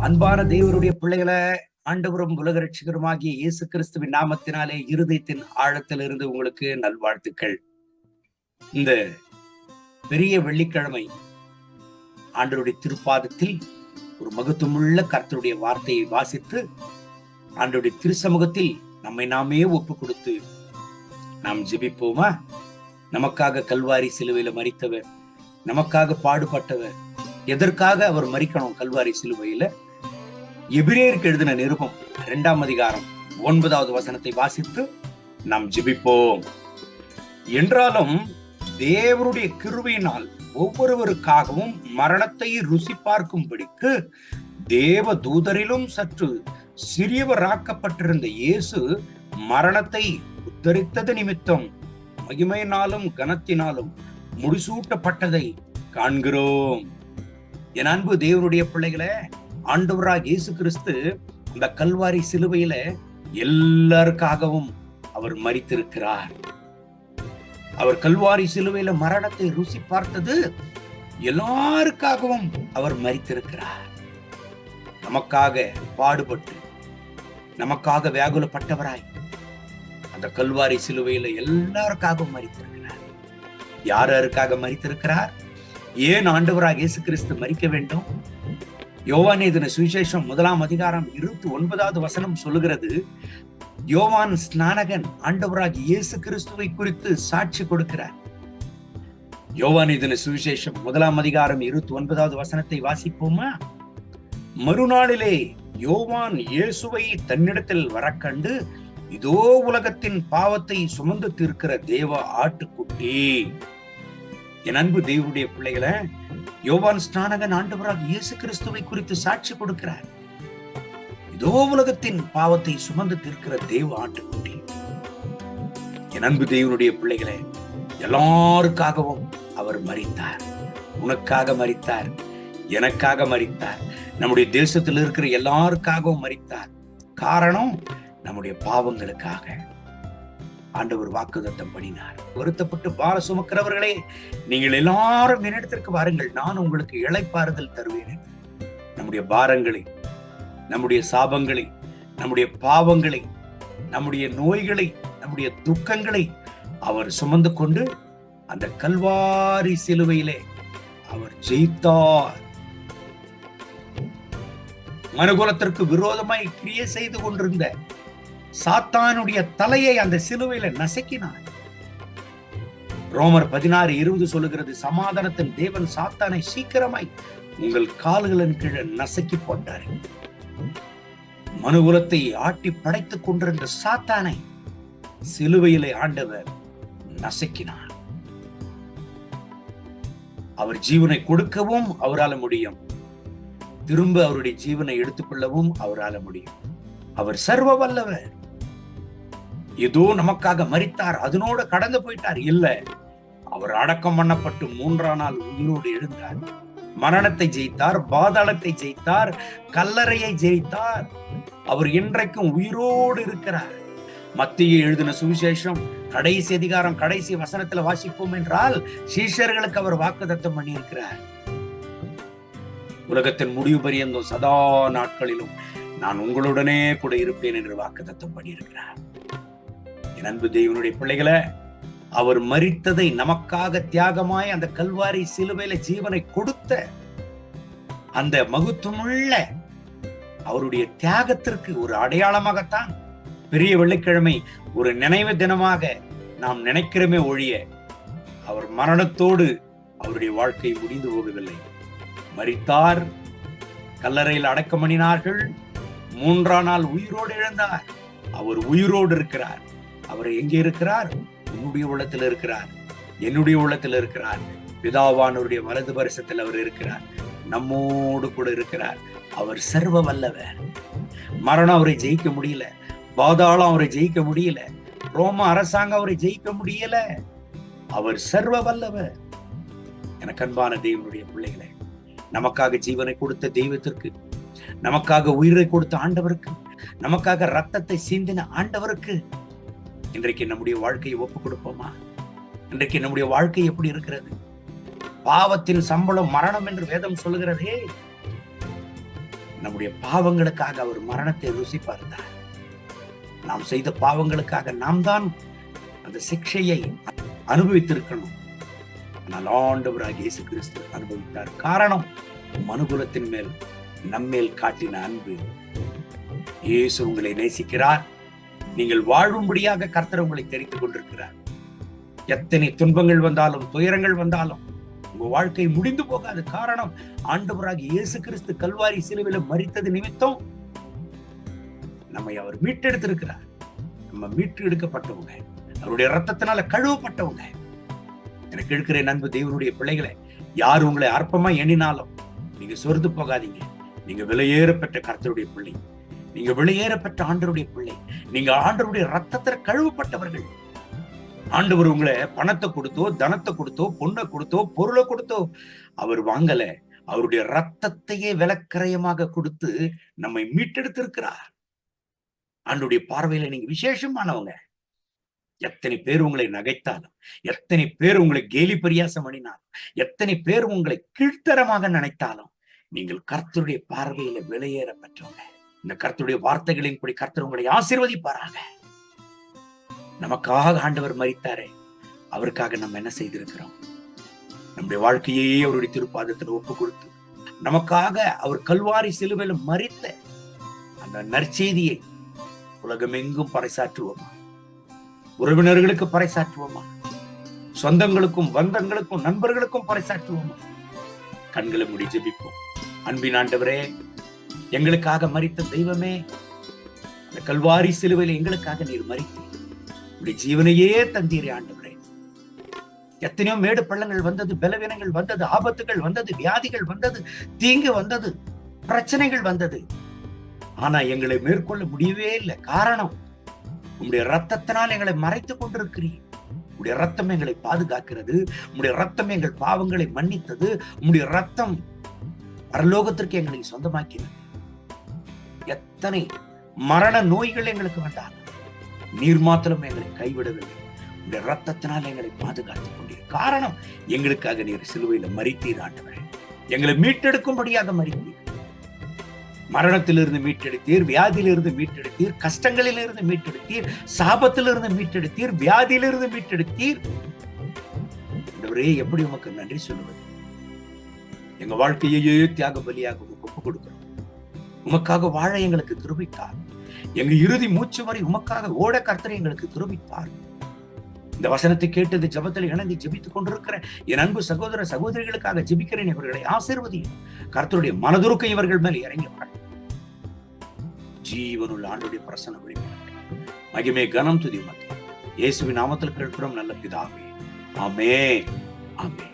அன்பான தேவனுடைய பிள்ளைகளை, ஆண்டவரும் உலக ரட்சகருமாகிய இயேசு கிறிஸ்துவின் நாமத்தினாலே இருதயத்தின் ஆழத்திலிருந்து உங்களுக்கு நல்வாழ்த்துக்கள். இந்த பெரிய வெள்ளிக்கிழமை ஆண்டவருடைய திருப்பாதத்தில் ஒரு மகத்துவமுள்ள கர்த்தருடைய வார்த்தையை வாசித்து ஆண்டவருடைய திருச்சமூகத்தில் நம்மை நாமே ஒப்பு கொடுத்து நாம் ஜெபிப்போமா? நமக்காக கல்வாரி சிலுவையில மரித்தவர், நமக்காக பாடுபட்டவர், எதற்காக அவர் மரிக்கணும் கல்வாரி சிலுவையில? எபிரேயருக்கு எழுதின நிருபம் 2ஆம் அதிகாரம் 9வது வசனத்தை வாசித்து நாம் ஜெபிப்போம். என்றாலும் தேவனுடைய கிருபையினால் ஒவ்வொருவருக்காகவும் மரணத்தை ருசி பார்க்கும்படிக்கு தேவ தூதரிலும் சற்று சிறியவராக்கப்பட்டிருந்த இயேசு மரணத்தை உத்தரித்தது நிமித்தம் மகிமையினாலும் கனத்தினாலும் முடிசூட்டப்பட்டதை காண்கிறோம். என் அன்பு தேவனுடைய பிள்ளைகளே, ஆண்டவராக இயேசு கிறிஸ்து அந்த கல்வாரி சிலுவையில எல்லாருக்காகவும் அவர் மரித்திருக்கிறார். அவர் கல்வாரி சிலுவையில மரணத்தை ருசி பார்த்தது எல்லாருக்காகவும் அவர் மரித்திருக்கிறார். நமக்காக பாடுபட்டு நமக்காக வியாகுலப்பட்டவராய் அந்த கல்வாரி சிலுவையில எல்லாருக்காகவும் மரித்திருக்கிறார். யாருக்காக மரித்திருக்கிறார்? ஏன் ஆண்டவராக இயேசு கிறிஸ்து மரிக்க வேண்டும்? யோவான் எழுதின சுவிசேஷம் 1ஆம் அதிகாரம் 29வது வசனம் சொல்லுகிறது, யோவான் ஸ்நானகன் ஆண்டவராக இயேசு கிறிஸ்துவை குறித்து சாட்சி கொடுக்கிறார். யோவான் எழுதின சுவிசேஷம் 1ஆம் அதிகாரம் 29வது வசனத்தை வாசிப்போமா? மறுநாளிலே யோவான் இயேசுவை தன்னிடத்தில் வரக்கண்டு, இதோ உலகத்தின் பாவத்தை சுமந்து தீர்க்கிற தேவ ஆட்டுக்குட்டி. என் அன்பு தேவனுடைய பிள்ளைகளை, யோவான் ஸ்நானகன் ஆண்டவராக இயேசு கிறிஸ்துவை குறித்து சாட்சி கொடுக்கிறார். இதோ உலகத்தின் பாவத்தை சுமந்து தீர்க்கிற தேவ ஆட்டுக்குட்டி. என் அன்பு தேவனுடைய பிள்ளைகளை, எல்லாருக்காகவும் அவர் மரித்தார். உனக்காக மரித்தார், எனக்காக மரித்தார், நம்முடைய தேசத்தில் இருக்கிற எல்லாருக்காகவும் மரித்தார். காரணம், நம்முடைய பாவங்களுக்காக ஆண்டவர் வாக்குத்தத்தம் பண்ணினார். வருத்தப்பட்டு பார சுமக்கிறவர்களே, நீங்கள் எல்லாரும் என்னிடத்திற்கு வாருங்கள், நான் உங்களுக்கு இளைப்பாறுதல் தருவேன். நம்முடைய பாரங்களை, நம்முடைய சாபங்களை, நம்முடைய பாவங்களை, நம்முடைய நோய்களை, நம்முடைய துக்கங்களை அவர் சுமந்து கொண்டு அந்த கல்வாரி சிலுவையிலே அவர் ஜெயித்தார். மனுகுலத்திற்கு விரோதமாய் கிரியை செய்து கொண்டிருந்த சாத்தானுடைய தலையை அந்த சிலுவையில நசுக்கினார். ரோமர் 16:20 சொல்லுகிறது, சமாதானத்தின் தேவன் சாத்தானை சீக்கிரமாய் உங்கள் கால்களின் கீழே நசுக்கி போட்டார். மனுகுலத்தை ஆட்டி படைத்துக் கொண்டிருந்த சாத்தானை சிலுவையிலே ஆண்டவர் நசுக்கினார். அவர் ஜீவனை கொடுக்கவும் அவரால் முடியும், திரும்ப அவருடைய ஜீவனை எடுத்துக்கொள்ளவும் அவரால் முடியும். அவர் சர்வ வல்லவர். ஏதோ நமக்காக மரித்தார், அதனோடு கடந்து போயிட்டார் இல்ல. அவர் அடக்கம் பண்ணப்பட்டு 3ஆம் நாள் உயிரோடு எழுந்தார். மரணத்தை ஜெயித்தார், பாதாளத்தை ஜெயித்தார், கல்லறையை ஜெயித்தார். அவர் இன்றைக்கும் உயிரோடு இருக்கிறார். மத்திய எழுதின சுவிசேஷம் கடைசி அதிகாரம் கடைசி வசனத்துல வாசிப்போம் என்றால், சீஷர்களுக்கு அவர் வாக்குத்தத்தம் பண்ணி இருக்கிறார். உலகத்தின் முடிவு பரியந்தம் சதா நாட்களிலும் நான் உங்களுடனே கூட இருப்பேன் என்று வாக்குத்தத்தம் பண்ணியிருக்கிறார். என் அன்பு தேவனுடைய பிள்ளைகளை, அவர் மரித்ததை நமக்காக தியாகமாய் அந்த கல்வாரி சிலுவையில ஜீவனை கொடுத்த அந்த மகத்துவமுள்ள அவருடைய தியாகத்திற்கு ஒரு அடையாளமாகத்தான் பெரிய வெள்ளிக்கிழமை ஒரு நினைவு தினமாக நாம் நினைக்கிறோமே ஒழிய, அவர் மரணத்தோடு அவருடைய வாழ்க்கை முடிந்து போகவில்லை. மரித்தார், கல்லறையில் அடக்கம் பண்ணினார்கள், 3ஆம் நாள் உயிரோடு எழுந்தார். அவர் உயிரோடு இருக்கிறார். அவர் எங்கே இருக்கிறார்? உன்னுடைய உள்ளத்தில் இருக்கிறார், என்னுடைய உள்ளத்தில் இருக்கிறார். பிதாவானவருடைய வலது பரிசத்தில் அவர் இருக்கிறார், நம்மோடு கூட இருக்கிறார். அவர் சர்வ வல்லவர். மரணம் அவரை ஜெயிக்க முடியல, பாதாளம் அவரை ஜெயிக்க முடியல, ரோம அரசாங்கம் அவரை ஜெயிக்க முடியல. அவர் சர்வ வல்லவர். எனக்கு அன்பான தேவனுடைய பிள்ளைகளை, நமக்காக ஜீவனை கொடுத்த தெய்வத்திற்கு, நமக்காக உயிரை கொடுத்த ஆண்டவருக்கு, நமக்காக ரத்தத்தை சிந்தின ஆண்டவருக்கு இன்றைக்கு நம்முடைய வாழ்க்கையை ஒப்பு கொடுப்போமா? இன்றைக்கு நம்முடைய வாழ்க்கை எப்படி இருக்கிறது? பாவத்தின் சம்பளம் மரணம் என்று வேதம் சொல்லுகிறதே. நம்முடைய பாவங்களுக்காக அவர் மரணத்தை ருசி பார்த்தார். நாம் செய்த பாவங்களுக்காக நாம் தான் அந்த சிக்ஷையை அனுபவித்திருக்கணும். ஆனால் ஆண்டவராகிய இயேசு கிறிஸ்து அனுபவித்தார். காரணம், மனுகுலத்தின் மேல் நம்மேல் காட்டின அன்பு. இயேசு உங்களை நேசிக்கிறார். நீங்கள் வாழும்படியாக கர்த்தர் உங்களை தெரிந்து கொண்டிருக்கிறார். எத்தனை துன்பங்கள் வந்தாலும் துயரங்கள் வந்தாலும் உங்க வாழ்க்கை முடிந்து போகாது. காரணம், ஆண்டவராகிய இயேசு கிறிஸ்து கல்வாரி சிலுவையில மரித்தது நிமித்தம் நம்மை அவர் மீட்டெடுத்திருக்கிறார். நம்ம மீட்டு எடுக்கப்பட்டவங்க, அவருடைய ரத்தத்தினால கழுவப்பட்டவங்க. எனக்கு இருக்கிற அன்பு தேவனுடைய பிள்ளைகளை, யார் உங்களை அற்பமா எண்ணினாலும் நீங்க சொர்ந்து போகாதீங்க. நீங்க விலையேறப்பட்ட கர்த்தருடைய பிள்ளை, நீங்க விலையேறப்பட்ட ஆண்டவருடைய பிள்ளை, நீங்க ஆண்டவருடைய ரத்தத்தில் கழுவப்பட்டவர்கள். ஆண்டவர் உங்களை பணத்தை கொடுத்தோ, தனத்தை கொடுத்தோ, பொண்ணை கொடுத்தோ, பொருளை கொடுத்தோ அவர் வாங்கல. அவருடைய ரத்தத்தையே விலக்கரையமாக கொடுத்து நம்மை மீட்டெடுத்திருக்கிறார். ஆண்டவருடைய பார்வையில நீங்க விசேஷமானவங்க. எத்தனை பேர் உங்களை நகைத்தாலும், எத்தனை பேர் உங்களை கேலி பரியாசம் பண்ணினாலும், எத்தனை பேர் உங்களை கீழ்த்தரமாக நினைத்தாலும், நீங்கள் கர்த்தருடைய பார்வையில விலையேறப்பட்டவங்க. இந்த கர்த்தருடைய வார்த்தைகளின்படி கர்த்தர் உங்களை ஆசீர்வதிப்பாராக. நமக்காக ஆண்டவர் மரித்தாரே, அவருக்காக நம்ம என்ன செய்திருக்கிறோம்? நம்முடைய வாழ்க்கையே அவருடைய திருப்பாதத்தில் ஒப்பு கொடுத்து நமக்காக அவர் கல்வாரி சிலுவையில மரித்த அந்த நற்செய்தியை உலகமெங்கும் பறைசாற்றுவோமா? உறவினர்களுக்கு பறைசாற்றுவோமா? சொந்தங்களுக்கும் பந்தங்களுக்கும் நண்பர்களுக்கும் பறைசாற்றுவோமா? கண்களை மூடி ஜெபிப்போம். அன்பின் ஆண்டவரே, எங்களுக்காக மரித்த தெய்வமே, அந்த கல்வாரி சிலுவையில எங்களுக்காக நீர் மரித்தீர். உடைய ஜீவனையே தந்தீரே ஆண்டவரே. எத்தனையோ மேடு பள்ளங்கள் வந்தது, பலவீனங்கள் வந்தது, ஆபத்துகள் வந்தது, வியாதிகள் வந்தது, தீங்கு வந்தது, பிரச்சனைகள் வந்தது. ஆனா எங்களை மேற்கொள்ள முடியவே இல்லை. காரணம், உங்களுடைய ரத்தத்தினால் எங்களை மறைத்துக் கொண்டிருக்கிறீர். உங்களுடைய ரத்தம் எங்களை பாதுகாக்கிறது. உங்களுடைய ரத்தம் எங்கள் பாவங்களை மன்னித்தது. உங்களுடைய ரத்தம் பரலோகத்திற்கு எங்களை சொந்தமாக்கினது. எத்தனை மரண நோய்கள் எங்களுக்கு வந்தாலும் நீர் மாத்திரம் எங்களை கைவிடவில்லை. உங்களுடைய ரத்தத்தினால் எங்களை பாதுகாத்துக் கொண்டீர். காரணம், எங்களுக்காக நீர் சிலுவையில மரித்தீர் ஆண்டவரே. எங்களை மீட்டெடுக்கும்படியாக மரித்தீர். மரணத்திலிருந்து மீட்டெடுத்தீர், வியாதியிலிருந்து மீட்டெடுத்தீர், கஷ்டங்களிலிருந்து மீட்டெடுத்தீர், சாபத்திலிருந்து மீட்டெடுத்தீர், வியாதியிலிருந்து மீட்டெடுத்தீர். ஆண்டவரே, எப்படி உமக்கு நன்றி சொல்லுவது? எங்க வாழ்க்கையே தியாக பலியாக உமக்கு ஒப்பு கொடுக்கிறோம். உமக்காக வாழ எங்களுக்கு கிருபைத்தார். எங்க இறுதி மூச்சு வரை உமக்காக ஓட கர்த்தரை எங்களுக்கு கிருபைத்தார். இந்த வசனத்தை கேட்டு இந்த ஜெபத்தில் இணைந்து ஜெபித்துக் கொண்டிருக்கிற என் அன்பு சகோதர சகோதரிகளுக்காக ஜெபிக்கிறேன். இவர்களை ஆசீர்வதியும். கர்த்தருடைய மனதுருக்கம் இவர்கள் மேல் இறங்கி வர ஜீவனுள்ள ஆண்டுடைய பிரசன்னம் வெளிப்பட மகிமே கனம் துதி மத்திய இயேசுவின் நாமத்தில் கேட்கிறோம் நல்ல பிதாவே. ஆமென். ஆமென்.